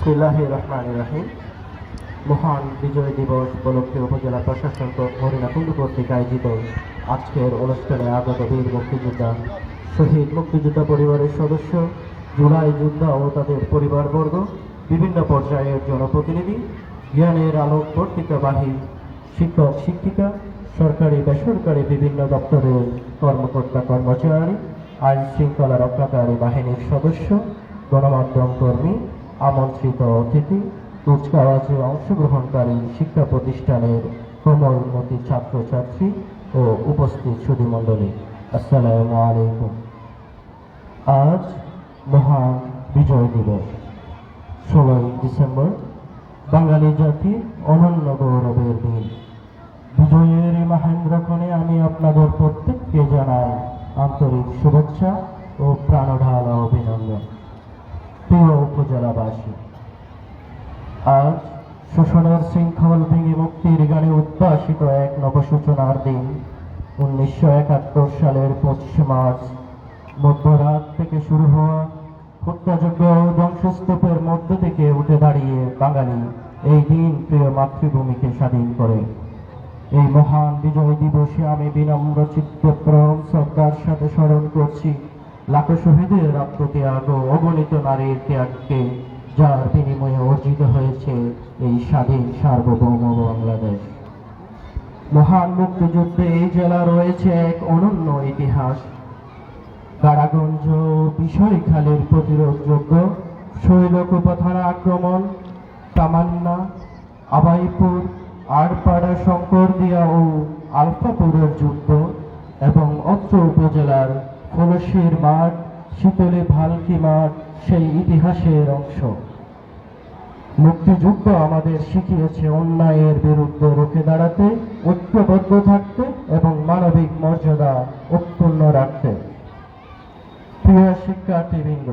বিসমিল্লাহির রহমানির রহিম। মহান বিজয় দিবস উপলক্ষে উপজেলা প্রশাসন হরিণাকুণ্ড কর্তৃক আয়োজিত আজকের অনুষ্ঠানে আগত বীর মুক্তিযোদ্ধা, শহীদ মুক্তিযোদ্ধা পরিবারের সদস্য, জুলাই যোদ্ধা ও তাদের পরিবারবর্গ, বিভিন্ন পর্যায়ের জনপ্রতিনিধি, জ্ঞানের আলোকবর্তিকাবাহী শিক্ষক শিক্ষিকা, সরকারি বেসরকারি বিভিন্ন দপ্তরের কর্মকর্তা কর্মচারী, আইন শৃঙ্খলা রক্ষাকারী বাহিনীর সদস্য, গণমাধ্যম কর্মী, আমন্ত্রিত অতিথি, কুচকাওয়াজে অংশগ্রহণকারী শিক্ষা প্রতিষ্ঠানের কোমলমতি ছাত্রছাত্রী ও উপস্থিত সুধীমণ্ডলী, আসসালামু আলাইকুম। আজ মহান বিজয় দিবস, 16ই ডিসেম্বর, বাঙালি জাতির অনন্য গৌরবের দিন। বিজয়ের এই মহেন্দ্রক্ষণে আমি আপনাদের প্রত্যেককে জানাই আন্তরিক শুভেচ্ছা ও প্রাণঢালা অভিনন্দন। প্রিয় উপজেলাবাসী, আজ শোষণের শৃঙ্খল ভেঙে মুক্তির গানে উদ্ভাসিত এক নবসূচনার দিন। 1971 সালের 25 মার্চ মধ্যরাত থেকে শুরু হওয়া হত্যাযজ্ঞ ও ধ্বংসস্তূপের মধ্য থেকে উঠে দাঁড়িয়ে বাঙালি এই দিন প্রিয় মাতৃভূমিকে স্বাধীন করে। এই মহান বিজয় দিবসে আমি বিনম্র চিত্তে পরম শ্রদ্ধার সাথে স্মরণ করছি লাখো শহীদের আত্মত্যাগ ও অগণিত নারীর ত্যাগকে, যার বিনিময়ে অর্জিত হয়েছে এই স্বাধীন সার্বভৌম বাংলাদেশ। মহান মুক্তিযুদ্ধে এই জেলা রয়েছে এক অনন্য ইতিহাস। গাড়াগঞ্জ ও বিষয়খালীর প্রতিরোধযোগ্য, শৈলকুপা থানা আক্রমণ, তামান্না, আবাইপুর, আড়পাড়া, শঙ্করদিয়া ও আলফাপুরের যুদ্ধ এবং অত্র উপজেলার কলসির মাঠ, শীতলী ভালকি মাঠ সেই ইতিহাসের অংশ। মুক্তিযুদ্ধ আমাদের শিখিয়েছে অন্যায়ের বিরুদ্ধে রুখে দাঁড়াতে, ঐক্যবদ্ধ থাকতে এবং মানবিক মর্যাদা অক্ষুণ্ণ রাখতে। প্রিয় শিক্ষার্থীবৃন্দ,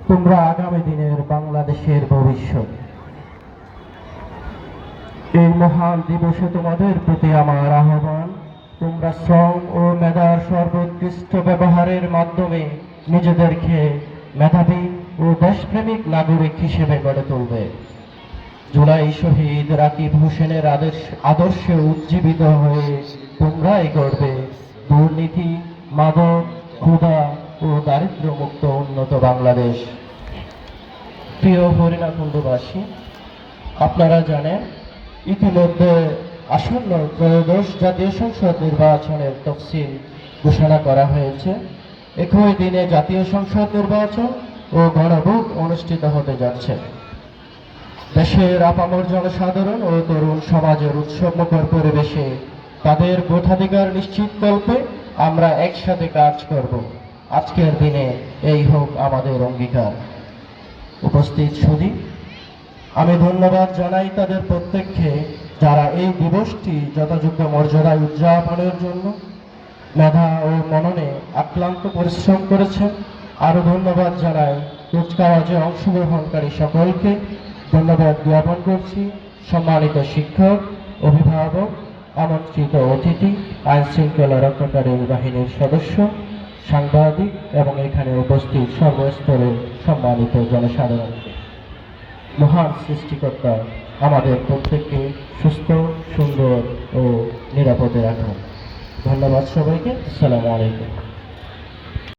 তোমরা আগামী দিনের বাংলাদেশের ভবিষ্যৎ। এই মহান দিবসে তোমাদের প্রতি আমার আহ্বান, তোমরা শ্রম ও মেধার সর্বোৎকৃষ্ট ব্যবহারের মাধ্যমে নিজেদেরকে মেধাবী ও দেশপ্রেমিক নাগরিক হিসেবে গড়ে তুলবে। জুলাই শহীদ রাকিব হোসেনের আদর্শে উজ্জীবিত হয়ে তোমরাই গড়বে দুর্নীতি, মাদক, ক্ষুধা ও দারিদ্র্যমুক্ত উন্নত বাংলাদেশ। প্রিয় হরিণাকুণ্ডবাসী, আপনারা জানেন ইতিমধ্যে আসন্ন ত্রয়োদশ জাতীয় সংসদ নির্বাচনের তফসিল ঘোষণা করা হয়েছে। একই দিনে জাতীয় সংসদ নির্বাচন ও গণভোট অনুষ্ঠিত হতে যাচ্ছে। দেশের আপামর জনসাধারণ ও তরুণ সমাজের উৎসবমুখর পরিবেশে তাদের ভোটাধিকার নিশ্চিতকল্পে আমরা একসাথে কাজ করব। আজকের দিনে এই হোক আমাদের অঙ্গীকার। উপস্থিত সুধী, আমি ধন্যবাদ জানাই তাদের প্রত্যেককে যারা এই দিবসটি যথাযোগ্য মর্যাদায় উদযাপনের জন্য মেধা ও মননে আক্লান্ত পরিশ্রম করেছেন। আরও ধন্যবাদ জানাই কুচকাওয়াজে অংশগ্রহণকারী সকলকে। ধন্যবাদ জ্ঞাপন করছি সম্মানিত শিক্ষক, অভিভাবক, আমন্ত্রিত অতিথি, আইন শৃঙ্খলা রক্ষাকারী বাহিনীর সদস্য, সাংবাদিক এবং এখানে উপস্থিত সর্বস্তরের সম্মানিত জনসাধারণকে। মহান সৃষ্টিকর্তা আমাদের প্রত্যেককে সুস্থ, সুন্দর ও নিরাপদে রাখুন। ধন্যবাদ সবাইকে। আসসালামু আলাইকুম।